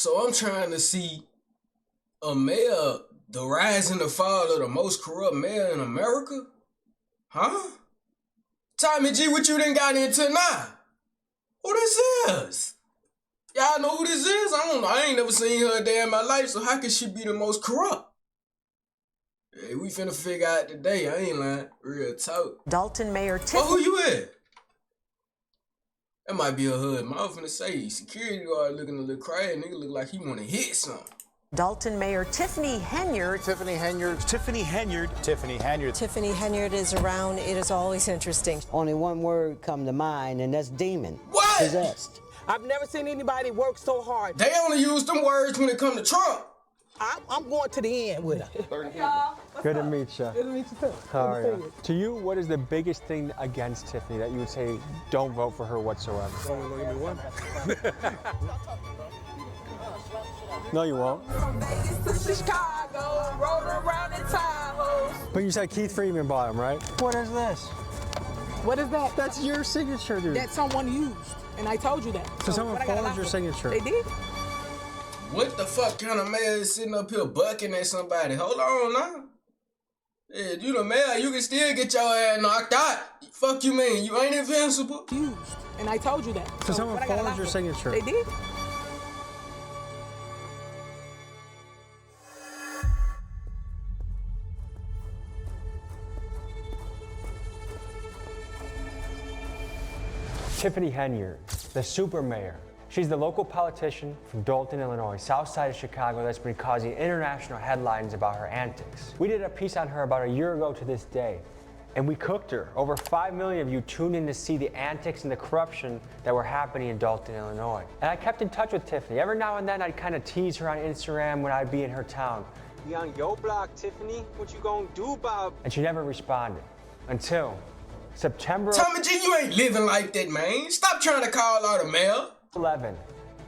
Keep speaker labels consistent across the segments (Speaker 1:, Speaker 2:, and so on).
Speaker 1: So I'm trying to see a mayor, the rise and the fall of the most corrupt mayor in America? Huh? Tommy G, what you done got into now? Who this is? Y'all know who this is? I don't know. I ain't never seen her a day in my life, so how can she be the most corrupt? Hey, we finna figure out today. I ain't lying. Real talk.
Speaker 2: Dalton Mayor Tiffany.
Speaker 1: Oh, who you at? That might be a hood. I was finna say, security guard looking a little crazy. Nigga look like he wanna hit something.
Speaker 2: Dalton Mayor Tiffany Henyard.
Speaker 3: Tiffany Henyard.
Speaker 4: Tiffany Henyard. Tiffany Henyard.
Speaker 5: Tiffany Henyard is around. It is always interesting.
Speaker 6: Only one word come to mind, and that's demon.
Speaker 1: What?
Speaker 6: Possessed.
Speaker 7: I've never seen anybody work so hard.
Speaker 1: They only use them words when it come to Trump.
Speaker 7: I'm going to the end with her.
Speaker 8: Good to meet you.
Speaker 7: Good to meet you too.
Speaker 8: How are you? To you, what is the biggest thing against Tiffany that you would say don't vote for her whatsoever?
Speaker 3: Only gonna give me one.
Speaker 8: No, you won't.
Speaker 7: From Vegas to Chicago, rolling around in Tahoe.
Speaker 8: But you said Keith Freeman bought him, right? What is this?
Speaker 7: What is that?
Speaker 8: That's your signature, dude.
Speaker 7: That someone used, and I told you that.
Speaker 8: So someone forged your signature.
Speaker 7: They did?
Speaker 1: What the fuck kind of mayor is sitting up here bucking at somebody? Hold on now. Yeah, you the mayor, you can still get your ass knocked out. Fuck you mean? You ain't invincible?
Speaker 7: Used, and I told you that.
Speaker 8: So someone forged your signature.
Speaker 7: They did?
Speaker 8: Tiffany Henyard, the super mayor. She's the local politician from Dalton, Illinois, south side of Chicago, that's been causing international headlines about her antics. We did a piece on her about a year ago to this day, and we cooked her. Over 5 million of you tuned in to see the antics and the corruption that were happening in Dalton, Illinois. And I kept in touch with Tiffany. Every now and then I'd kind of tease her on Instagram when I'd be in her town.
Speaker 9: Be on your block, Tiffany. What you gonna do about?
Speaker 8: And she never responded until September
Speaker 1: Tommy G, you ain't living like that, man. Stop trying to call out a mayor.
Speaker 8: 11,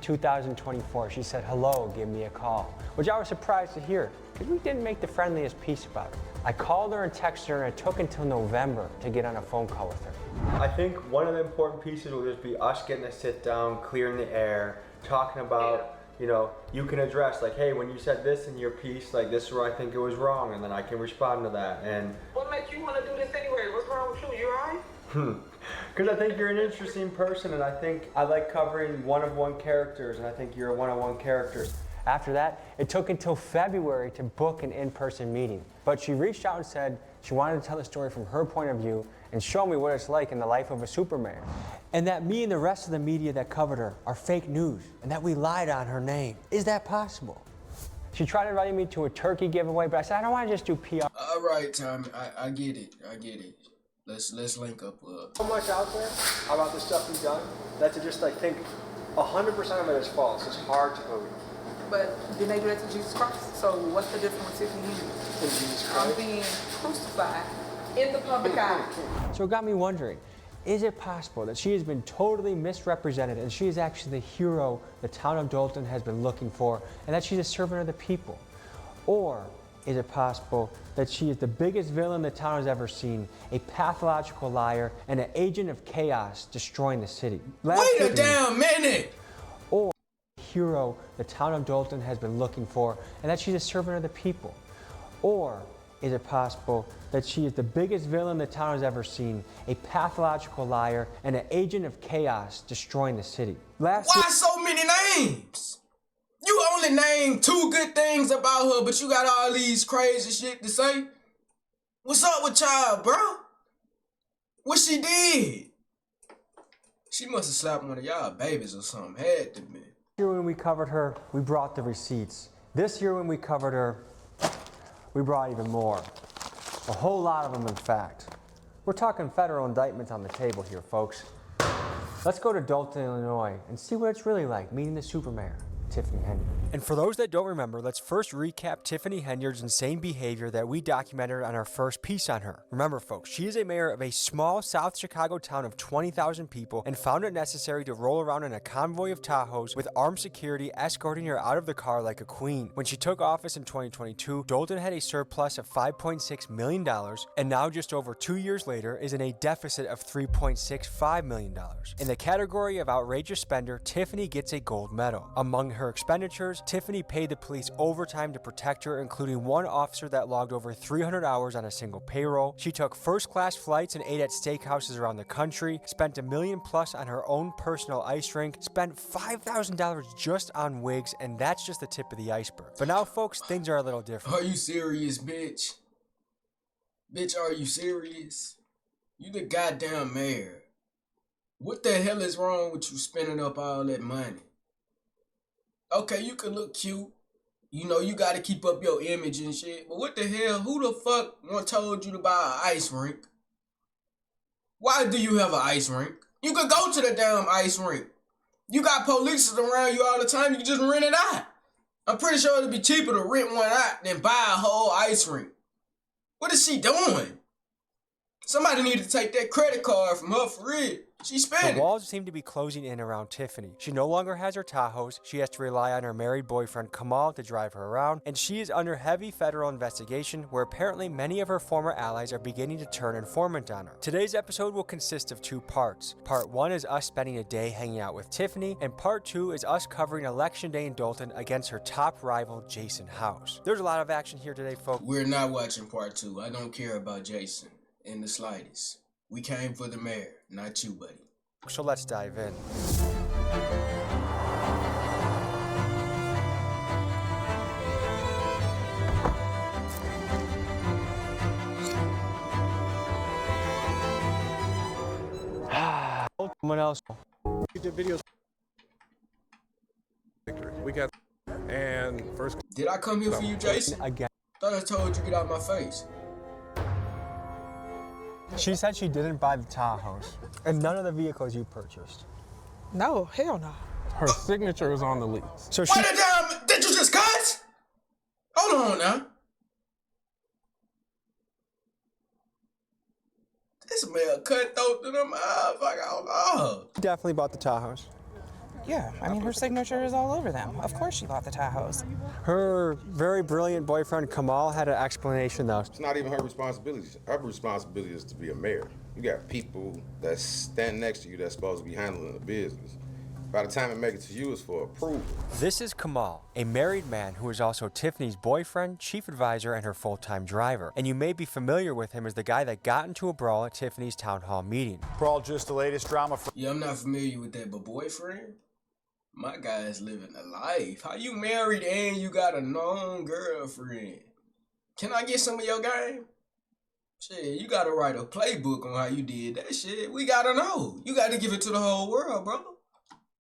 Speaker 8: 2024, she said, hello, give me a call, which I was surprised to hear because we didn't make the friendliest piece about her. I called her and texted her, and it took until November to get on a phone call with her. I think one of the important pieces will just be us getting a sit down, clearing the air, talking about, you know, you can address like, hey, when you said this in your piece, like this is where I think it was wrong, and then I can respond to that. And
Speaker 7: What makes you want to do this anyway? What's wrong with you? You alright?
Speaker 8: Because I think you're an interesting person, and I think I like covering one-of-one characters, and I think you're a one-of-one character. After that, it took until February to book an in-person meeting. But she reached out and said she wanted to tell the story from her point of view and show me what it's like in the life of a super mayor. And that me and the rest of the media that covered her are fake news, and that we lied on her name. Is that possible? She tried inviting me to a turkey giveaway, but I said, I don't want to just do PR.
Speaker 1: All right, Tommy, I get it. I get it. Let's link up.
Speaker 8: So much out there about the stuff you've done that to just like think 100% of it is false. It's hard to believe.
Speaker 7: But didn't they do that to Jesus Christ? So what's the difference with Tiffany Henyard?
Speaker 8: In Jesus Christ?
Speaker 7: I'm being crucified in the public eye.
Speaker 8: So it got me wondering, is it possible that she has been totally misrepresented and she is actually the hero the town of Dalton has been looking for, and that she's a servant of the people? Or is it possible that she is the biggest villain the town has ever seen, a pathological liar, and an agent of chaos destroying the city?
Speaker 1: Wait a damn minute!
Speaker 8: Or hero the town of Dalton has been looking for, and that she's a servant of the people? Or is it possible that she is the biggest villain the town has ever seen, a pathological liar, and an agent of chaos destroying the city?
Speaker 1: Why so many names? You only named 2 good things about her, but you got all these crazy shit to say? What's up with y'all, bro? What she did? She must have slapped one of y'all babies or something. Had to be.
Speaker 8: Last year when we covered her, we brought the receipts. This year when we covered her, we brought even more. A whole lot of them, in fact. We're talking federal indictments on the table here, folks. Let's go to Dalton, Illinois, and see what it's really like meeting the super mayor, Tiffany Henyard. And for those that don't remember, let's first recap Tiffany Henyard's insane behavior that we documented on our first piece on her. Remember, folks, she is a mayor of a small South Chicago town of 20,000 people and found it necessary to roll around in a convoy of Tahoes with armed security escorting her out of the car like a queen. When she took office in 2022, Dalton had a surplus of $5.6 million, and now just over 2 years later is in a deficit of $3.65 million. In the category of outrageous spender, Tiffany gets a gold medal. Among her expenditures, Tiffany paid the police overtime to protect her, including one officer that logged over 300 hours on a single payroll. She took first-class flights and ate at steakhouses around the country, spent $1 million plus on her own personal ice rink, spent $5,000 just on wigs, and that's just the tip of the iceberg. But now, folks, things are a little different.
Speaker 1: Are you serious, bitch? Bitch, are you serious? You the goddamn mayor. What the hell is wrong with you spending up all that money? Okay, you can look cute. You know, you gotta keep up your image and shit. But what the hell? Who the fuck told you to buy an ice rink? Why do you have an ice rink? You could go to the damn ice rink. You got police around you all the time. You can just rent it out. I'm pretty sure it'd be cheaper to rent one out than buy a whole ice rink. What is she doing? Somebody need to take that credit card from her for real. She spending.
Speaker 8: The walls seem to be closing in around Tiffany. She no longer has her Tahoes. She has to rely on her married boyfriend Kamal to drive her around, and she is under heavy federal investigation where apparently many of her former allies are beginning to turn informant on her. Today's episode will consist of 2 parts. Part 1 is us spending a day hanging out with Tiffany, and part 2 is us covering Election Day in Dalton against her top rival Jason House. There's a lot of action here today, folks.
Speaker 1: We're not watching part 2. I don't care about Jason in the slightest. We came for the mayor, not you, buddy.
Speaker 8: So let's dive in. Someone else.
Speaker 3: We did videos. We got and first.
Speaker 1: Did I come here for you, Jason?
Speaker 8: Again.
Speaker 1: Thought I told you get out of my face.
Speaker 8: She said she didn't buy the Tahoes and none of the vehicles you purchased.
Speaker 7: No, hell no.
Speaker 3: Her signature is on the lease.
Speaker 8: So she.
Speaker 1: What the damn? Did you just cut? Hold on now. This man cutthroat to the motherfucker. Oh, no.
Speaker 8: Definitely bought the Tahoes.
Speaker 10: Yeah, I mean, her signature is all over them. Of course she bought the Tahoes.
Speaker 8: Her very brilliant boyfriend Kamal had an explanation though.
Speaker 11: It's not even her responsibility. Her responsibility is to be a mayor. You got people that stand next to you that's supposed to be handling the business. By the time it makes it to you, it's for approval.
Speaker 8: This is Kamal, a married man who is also Tiffany's boyfriend, chief advisor, and her full-time driver. And you may be familiar with him as the guy that got into a brawl at Tiffany's town hall meeting.
Speaker 4: Brawl, just the latest drama.
Speaker 1: Yeah, I'm not familiar with that, but boyfriend? My guy's living a life. How you married and you got a known girlfriend? Can I get some of your game? Shit, you gotta write a playbook on how you did that shit. We gotta know. You gotta give it to the whole world, brother.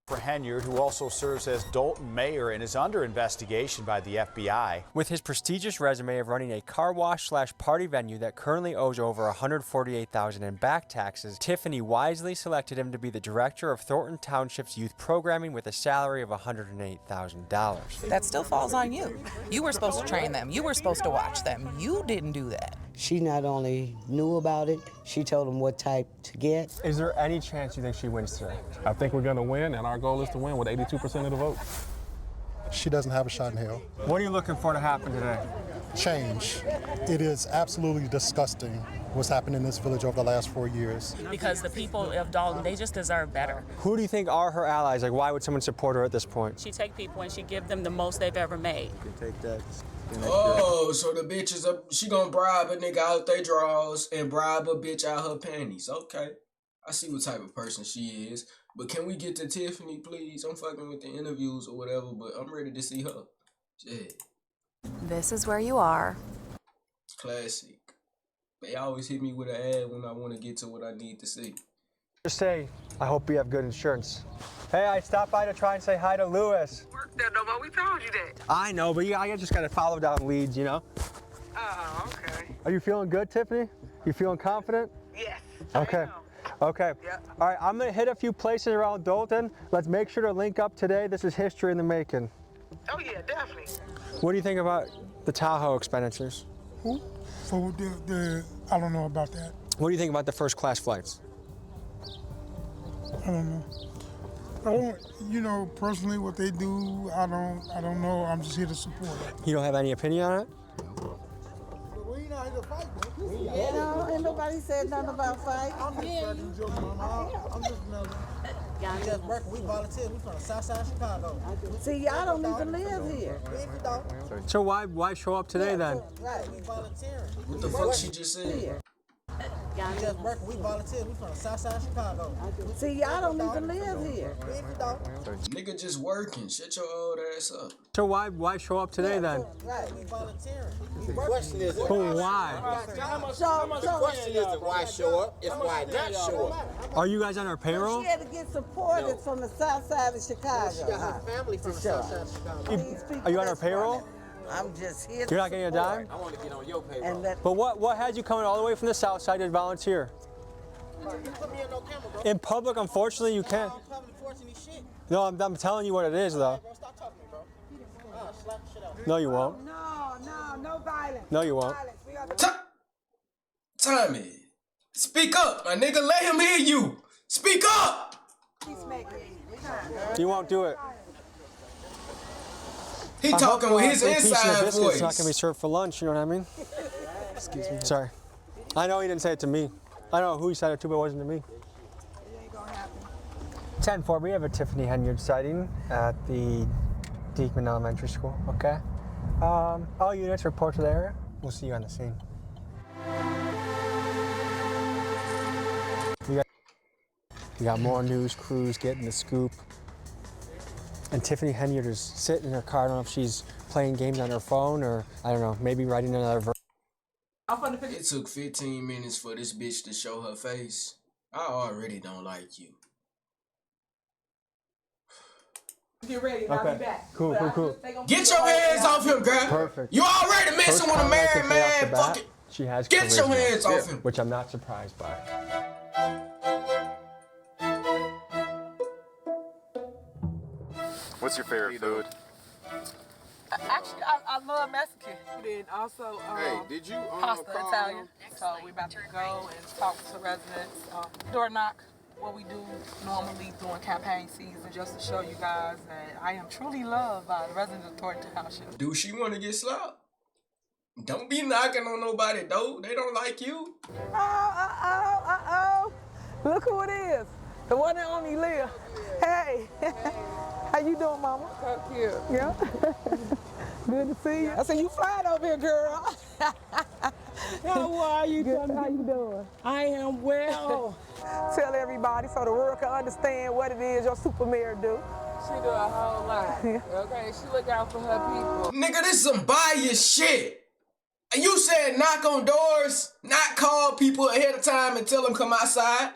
Speaker 4: For Henyard, who also serves as Dalton mayor and is under investigation by the FBI.
Speaker 8: With his prestigious resume of running a car wash / party venue that currently owes over $148,000 in back taxes, Tiffany wisely selected him to be the director of Thornton Township's youth programming with a salary of $108,000.
Speaker 10: That still falls on you. You were supposed to train them. You were supposed to watch them. You didn't do that.
Speaker 6: She not only knew about it, she told him what type to get.
Speaker 8: Is there any chance you think she wins today?
Speaker 3: I think we're going to win, and our goal is to win with 82% of the vote.
Speaker 12: She doesn't have a shot in hell.
Speaker 8: What are you looking for to happen today?
Speaker 12: Change. It is absolutely disgusting what's happened in this village over the last 4 years.
Speaker 13: Because the people of Dalton, they just deserve better.
Speaker 8: Who do you think are her allies? Like, why would someone support her at this point?
Speaker 13: She take people and she give them the most they've ever made.
Speaker 8: You can take that.
Speaker 1: Oh, so the bitch is she gonna bribe a nigga out they drawers and bribe a bitch out her panties. Okay. I see what type of person she is. But can we get to Tiffany, please? I'm fucking with the interviews or whatever, but I'm ready to see her. Shit.
Speaker 14: This is where you are.
Speaker 1: Classic. They always hit me with an ad when I want to get to what I need to see.
Speaker 8: Just say, I hope you have good insurance. Hey, I stopped by to try and say hi to Lewis.
Speaker 7: Work there, though, but we told you that.
Speaker 8: I know, but I just gotta follow down leads, you know?
Speaker 7: Oh, okay.
Speaker 8: Are you feeling good, Tiffany? You feeling confident?
Speaker 7: Yes.
Speaker 8: Okay. Okay.
Speaker 7: Yep.
Speaker 8: All right, I'm gonna hit a few places around Dalton. Let's make sure to link up today. This is history in the making.
Speaker 7: Oh, yeah, definitely.
Speaker 8: What do you think about the Tahoe expenditures?
Speaker 12: Who? For I don't know about that.
Speaker 8: What do you think about the first class flights?
Speaker 12: I don't know. Personally what they do, I don't know. I'm just here to support it.
Speaker 8: You don't have any opinion on it?
Speaker 12: We not here to fight,
Speaker 15: Yeah, ain't nobody said nothing about fight.
Speaker 12: I'm just
Speaker 15: Just working, we volunteer. We from the south side of Chicago.
Speaker 16: See, y'all don't even live here.
Speaker 8: So why show up today then?
Speaker 15: Right, we volunteering.
Speaker 1: What the fuck she just said?
Speaker 15: Just working, we volunteer. We from the south side of Chicago.
Speaker 16: See, y'all don't even live here.
Speaker 1: Nigga just working. Shut your old ass up.
Speaker 8: So why show up today then?
Speaker 15: Right, we volunteering. The question is,
Speaker 8: But why?
Speaker 15: the question isn't why show up, it's why not show up.
Speaker 8: Are you guys on our payroll?
Speaker 16: She had to get supported from the south side of Chicago.
Speaker 15: She got her family from the south side of Chicago.
Speaker 8: Are you on our payroll?
Speaker 16: I'm just here.
Speaker 8: You're not getting a dime?
Speaker 15: I want to get on your payroll.
Speaker 16: And that,
Speaker 8: But what had you coming all the way from the south side to volunteer?
Speaker 15: You put me in no camera, bro.
Speaker 8: In public, unfortunately, you can't. No, I'm telling you what it is, though.
Speaker 15: Bro, stop talking to me, bro. Slap the shit out.
Speaker 8: No, you won't.
Speaker 16: no violence.
Speaker 8: No, you won't.
Speaker 1: Tommy, speak up, my nigga. Let him hear you. Speak up.
Speaker 8: You won't do it.
Speaker 1: He talking with his
Speaker 8: a piece of the
Speaker 1: inside
Speaker 8: biscuit's
Speaker 1: voice.
Speaker 8: not gonna be served for lunch. You know what I mean? Excuse me. Sorry. I know he didn't say it to me. I don't know who he said it to, but it wasn't to me. 10-4, we have a Tiffany Henyard sighting at the Diekman Elementary School, okay? All units report to the area. We'll see you on the scene. We got more news crews getting the scoop. And Tiffany Henyard is sitting in her car. I don't know if she's playing games on her phone or, I don't know, maybe writing another verse.
Speaker 1: It took 15 minutes for this bitch to show her face. I already don't like you.
Speaker 7: Get ready, I'll be back.
Speaker 8: Cool.
Speaker 1: Get your hands off him, girl.
Speaker 8: Perfect.
Speaker 1: You already messing with a married man. Fuck it.
Speaker 8: She has
Speaker 1: Get
Speaker 8: charisma,
Speaker 1: your hands off him.
Speaker 8: which I'm not surprised by.
Speaker 17: What's your favorite food?
Speaker 7: Actually, I love Mexican. Then also
Speaker 11: Hey, did you
Speaker 7: pasta
Speaker 11: call
Speaker 7: Italian. So we're about to go and talk to residents. Door knock, what we do normally during campaign season, just to show you guys that I am truly loved by the residents of Thornton Township.
Speaker 1: Do she want to get slapped? Don't be knocking on nobody, though. They don't like you.
Speaker 16: Look who it is. The one and only Leah. Hey. How you doing, mama?
Speaker 7: So cute.
Speaker 16: Yeah. Good to see you. I said, you flying over here, girl.
Speaker 7: How are you?
Speaker 16: Good. How you doing?
Speaker 7: I am well.
Speaker 16: Tell everybody so the world can understand what it is your super mayor do.
Speaker 7: She do a whole lot. Okay, she look out for her people.
Speaker 1: Nigga, this is some biased shit. And you said knock on doors, not call people ahead of time and tell them come outside.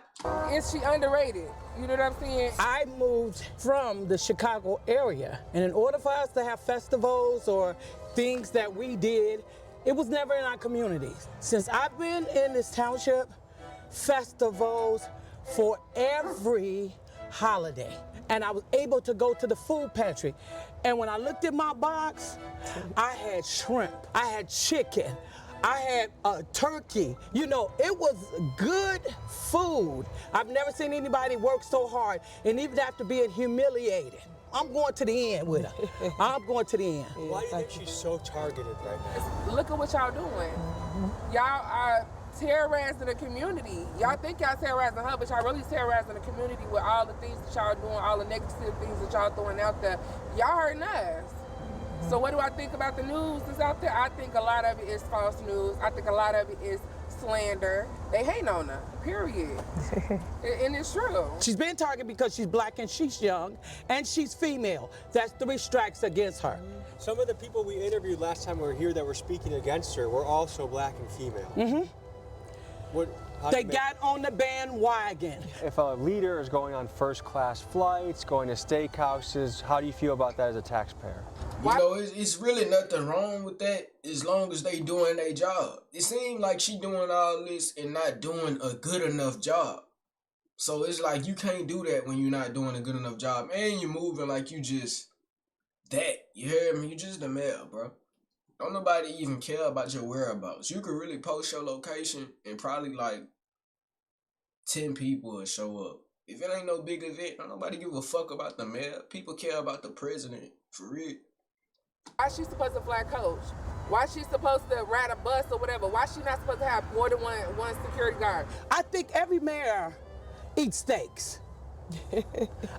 Speaker 7: Is she underrated? You know what I'm saying?
Speaker 18: I moved from the Chicago area, and in order for us to have festivals or things that we did, it was never in our communities. Since I've been in this township, festivals for every holiday. And I was able to go to the food pantry. And when I looked at my box, I had shrimp, I had chicken, I had a turkey. You know, it was good food. I've never seen anybody work so hard and even after being humiliated. I'm going to the end with her. I'm going to the end.
Speaker 8: Why do you think she's so targeted right now?
Speaker 7: Look at what y'all doing. Y'all are terrorizing the community. Y'all think y'all terrorizing her, but y'all really terrorizing the community with all the things that y'all doing, all the negative things that y'all throwing out there. Y'all hurting us. So what do I think about the news that's out there? I think a lot of it is false news. I think a lot of it is slander. They hate on her, period. And it's true.
Speaker 18: She's been targeted because she's black and she's young and she's female. That's 3 strikes against her.
Speaker 8: Some of the people we interviewed last time we were here that were speaking against her were also black and female.
Speaker 18: Mm-hmm. They got on the bandwagon.
Speaker 8: If a leader is going on first-class flights, going to steakhouses, how do you feel about that as a taxpayer?
Speaker 1: You know, it's really nothing wrong with that as long as they doing their job. It seems like she doing all this and not doing a good enough job. So it's like you can't do that when you're not doing a good enough job. And you're moving like you just that. You hear me? You just the mayor, bro. Don't nobody even care about your whereabouts. You could really post your location and probably like 10 people will show up. If it ain't no big event, don't nobody give a fuck about the mayor. People care about the president, for real.
Speaker 7: Why she supposed to fly coach? Why she supposed to ride a bus or whatever? Why she not supposed to have more than one security guard?
Speaker 18: I think every mayor eats steaks.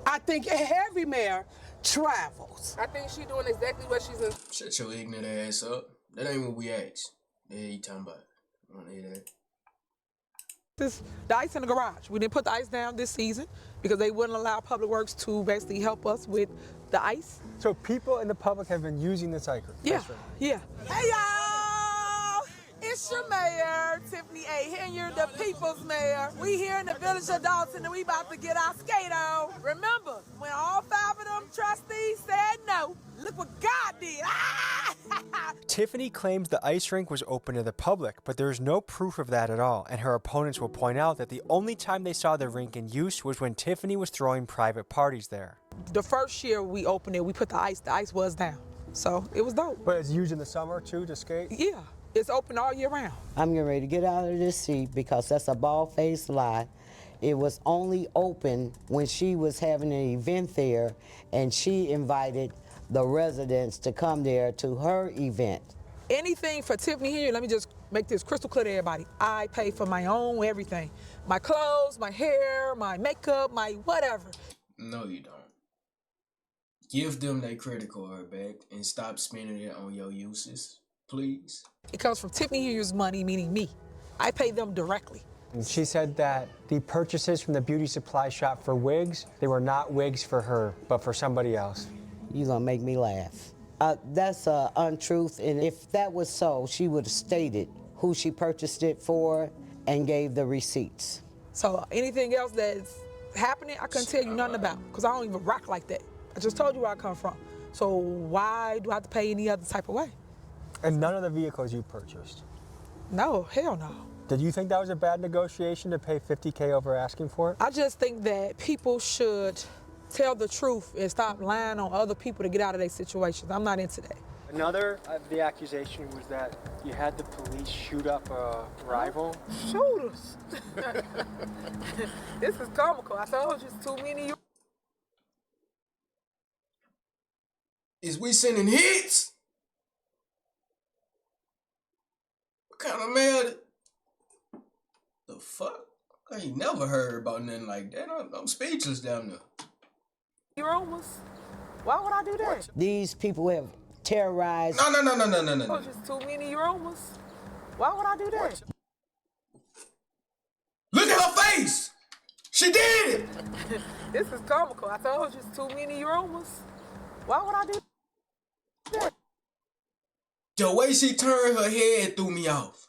Speaker 18: I think every mayor travels.
Speaker 7: I think she's doing exactly what she's in.
Speaker 1: Shut your ignorant ass up. That ain't what we asked. Yeah, you talking about? I wanna hear that.
Speaker 16: The ice in the garage. We didn't put the ice down this season because they wouldn't allow Public Works to basically help us with the ice.
Speaker 8: So people in the public have been using this ice rink?
Speaker 16: Yeah, yeah. Hey y'all! It's your mayor, Tiffany A. Henyard, the people's mayor. We here in the village of Dalton and we about to get our skate on. Remember, when all 5 of them trustees said no, look what God did.
Speaker 8: Tiffany claims the ice rink was open to the public, but there is no proof of that at all, and her opponents will point out that the only time they saw the rink in use was when Tiffany was throwing private parties there.
Speaker 16: The first year we opened it, we put the ice was down. So it was dope.
Speaker 8: But it's used in the summer too to skate?
Speaker 16: Yeah, it's open all year round.
Speaker 6: I'm getting ready to get out of this seat because that's a bald-faced lie. It was only open when she was having an event there and she invited the residents to come there to her event.
Speaker 16: Anything for Tiffany here, let me just make this crystal clear to everybody. I pay for my own everything. My clothes, my hair, my makeup, my whatever.
Speaker 1: No, you don't. Give them their credit card back and stop spending it on your uses, please.
Speaker 16: It comes from Tiffany Here's money, meaning me. I pay them directly.
Speaker 8: And she said that the purchases from the beauty supply shop for wigs, they were not wigs for her, but for somebody else.
Speaker 6: You're gonna make me laugh. That's untruth, and if that was so, she would have stated who she purchased it for and gave the receipts.
Speaker 16: So anything else that's happening, I couldn't tell you nothing about, because I don't even rock like that. I just told you where I come from. So why do I have to pay any other type of way?
Speaker 8: And none of the vehicles you purchased?
Speaker 16: No, hell no.
Speaker 8: Did you think that was a bad negotiation to pay $50K over asking for it?
Speaker 16: I just think that people should tell the truth and stop lying on other people to get out of their situations. I'm not into that.
Speaker 8: Another of the accusation was that you had the police shoot up a rival.
Speaker 16: Shooters. This is comical. I told you it's too many.
Speaker 1: Is we sending hits? What kind of mail? The fuck? I ain't never heard about nothing like that. I'm speechless down there.
Speaker 16: Rumors? Why would I do that?
Speaker 6: These people have terrorized.
Speaker 1: No.
Speaker 16: Oh, just too many rumors. Why would I do that?
Speaker 1: Look at her face! She did it!
Speaker 16: This is comical. I told you it's too many rumors. Why would I do that?
Speaker 1: The way she turned her head threw me off.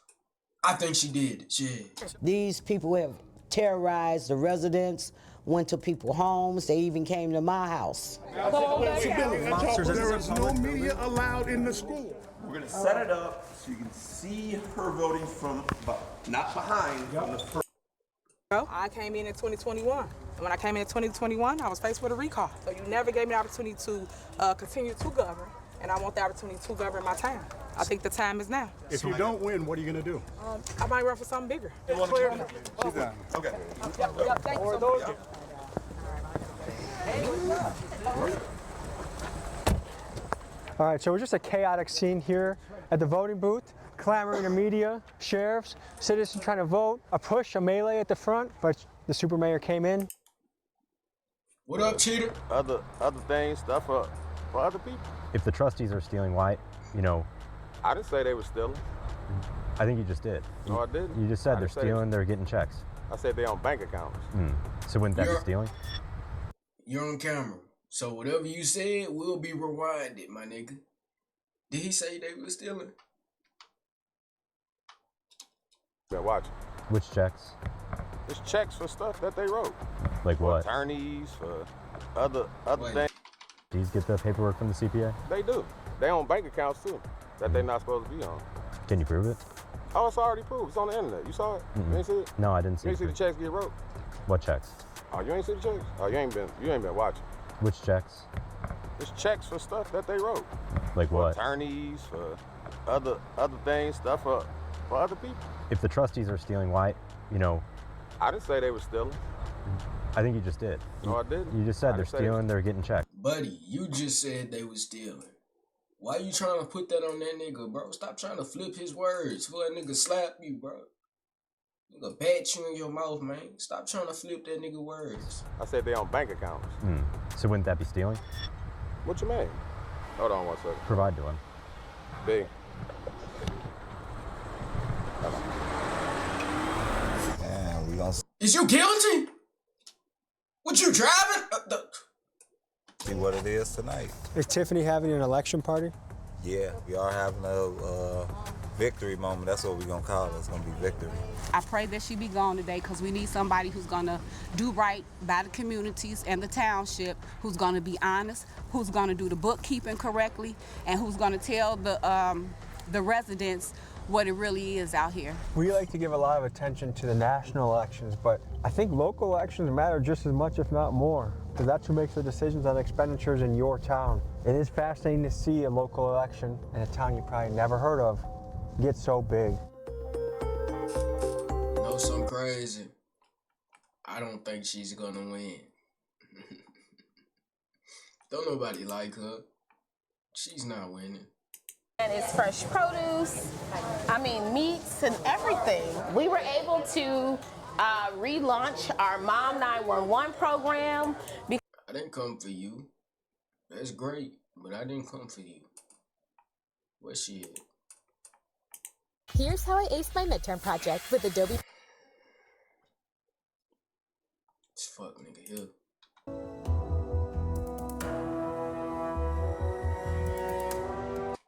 Speaker 1: I think she did it, yeah.
Speaker 6: These people have terrorized the residents, went to people's homes, they even came to my house.
Speaker 17: There is no media allowed in the school.
Speaker 19: We're going to set it up so you can see her voting from, not behind, from the front.
Speaker 16: I came in 2021. And when I came in 2021, I was faced with a recall. So you never gave me the opportunity to continue to govern, and I want the opportunity to govern my time. I think the time is now.
Speaker 12: If you don't win, what are you going to do?
Speaker 16: I might run for something bigger.
Speaker 12: She's down.
Speaker 19: Okay.
Speaker 16: Yep, thank you so much.
Speaker 8: All right, so it's just a chaotic scene here at the voting booth. Clamoring to media, sheriffs, citizens trying to vote, a push, a melee at the front, but the super mayor came in.
Speaker 1: What up, cheater?
Speaker 20: Other things, stuff for other people.
Speaker 21: If the trustees are stealing, why,
Speaker 20: I didn't say they were stealing.
Speaker 21: I think you just did.
Speaker 20: No, I didn't.
Speaker 21: You just said they're stealing, they're getting checks.
Speaker 20: I said they on bank accounts.
Speaker 21: So wouldn't that be stealing?
Speaker 1: You're on camera, so whatever you said will be rewinded, my nigga. Did he say they were stealing?
Speaker 20: Been watching.
Speaker 21: Which checks?
Speaker 20: It's checks for stuff that they wrote.
Speaker 21: Like
Speaker 20: for
Speaker 21: what?
Speaker 20: Attorneys, for other things.
Speaker 21: These get the paperwork from the CPA?
Speaker 20: They do. They own bank accounts too, that they're not supposed to be on.
Speaker 21: Can you prove it?
Speaker 20: Oh, it's already proved. It's on the internet. You saw it? You ain't see it?
Speaker 21: No, I didn't see it.
Speaker 20: You ain't see the checks get wrote?
Speaker 21: What checks?
Speaker 20: Oh, you ain't see the checks? Oh, you ain't been watching.
Speaker 21: Which checks?
Speaker 20: It's checks for stuff that they wrote.
Speaker 21: Like
Speaker 20: for
Speaker 21: what?
Speaker 20: Attorneys, for other things, stuff for other people.
Speaker 21: If the trustees are stealing, why,
Speaker 20: I didn't say they were stealing.
Speaker 21: I think you just did.
Speaker 20: No, I didn't.
Speaker 21: You just said they're stealing, they're getting checked.
Speaker 1: Buddy, you just said they was stealing. Why you trying to put that on that nigga, bro? Stop trying to flip his words. For a nigga slap you, bro. Nigga bat you in your mouth, man. Stop trying to flip that nigga words.
Speaker 20: I said they on bank accounts.
Speaker 21: So wouldn't that be stealing?
Speaker 20: What you mean? Hold on one second.
Speaker 21: Provide to him.
Speaker 20: Big.
Speaker 2: Man, we gonna
Speaker 1: Is you guilty? What you driving?
Speaker 2: see what it is tonight.
Speaker 8: Is Tiffany having an election party?
Speaker 2: Yeah, we are having a victory moment. That's what we're gonna call it. It's gonna be victory.
Speaker 22: I pray that she be gone today because we need somebody who's gonna do right by the communities and the township, who's gonna be honest, who's gonna do the bookkeeping correctly, and who's gonna tell the residents what it really is out here.
Speaker 8: We like to give a lot of attention to the national elections, but I think local elections matter just as much, if not more, because that's who makes the decisions on expenditures in your town. It is fascinating to see a local election in a town you probably never heard of get so big.
Speaker 1: You know something crazy? I don't think she's gonna win. Don't nobody like her. She's not winning.
Speaker 23: And it's fresh produce, meats and everything. We were able to relaunch our Mom 911 program.
Speaker 1: I didn't come for you. That's great, but I didn't come for you. Where's she at?
Speaker 24: Here's how I aced my midterm project with Adobe.
Speaker 1: This fuck nigga here.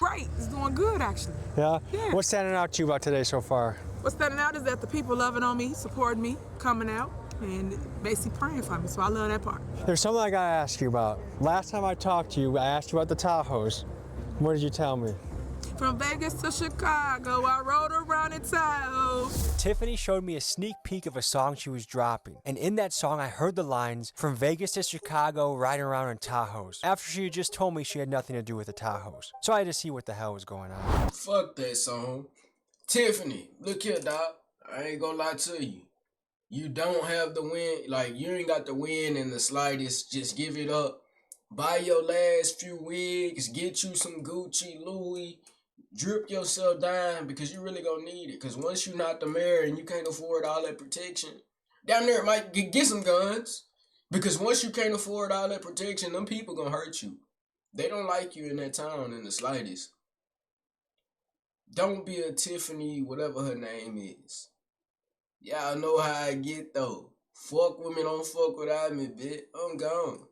Speaker 16: Great, it's doing good actually.
Speaker 8: Yeah?
Speaker 16: Yeah.
Speaker 8: What's standing out to you about today so far?
Speaker 16: What's standing out is that the people loving on me, supporting me, coming out, and basically praying for me. So I love that part.
Speaker 8: There's something I gotta ask you about. Last time I talked to you, I asked you about the Tahoes. What did you tell me?
Speaker 16: From Vegas to Chicago, I rode around in Tahoe.
Speaker 8: Tiffany showed me a sneak peek of a song she was dropping, and in that song I heard the lines, "From Vegas to Chicago, riding around in Tahoes," after she had just told me she had nothing to do with the Tahoes. So I had to see what the hell was going on.
Speaker 1: Fuck that song. Tiffany, look here, dog. I ain't gonna lie to you. You don't have the win. Like, you ain't got the win in the slightest. Just give it up. Buy your last few wigs. Get you some Gucci, Louis. Drip yourself down because you really gonna need it. Because once you're not the mayor and you can't afford all that protection, down there it might get some guns. Because once you can't afford all that protection, them people gonna hurt you. They don't like you in that town in the slightest. Don't be a Tiffany, whatever her name is. Y'all know how I get though. Fuck women, don't fuck without me, bitch. I'm gone.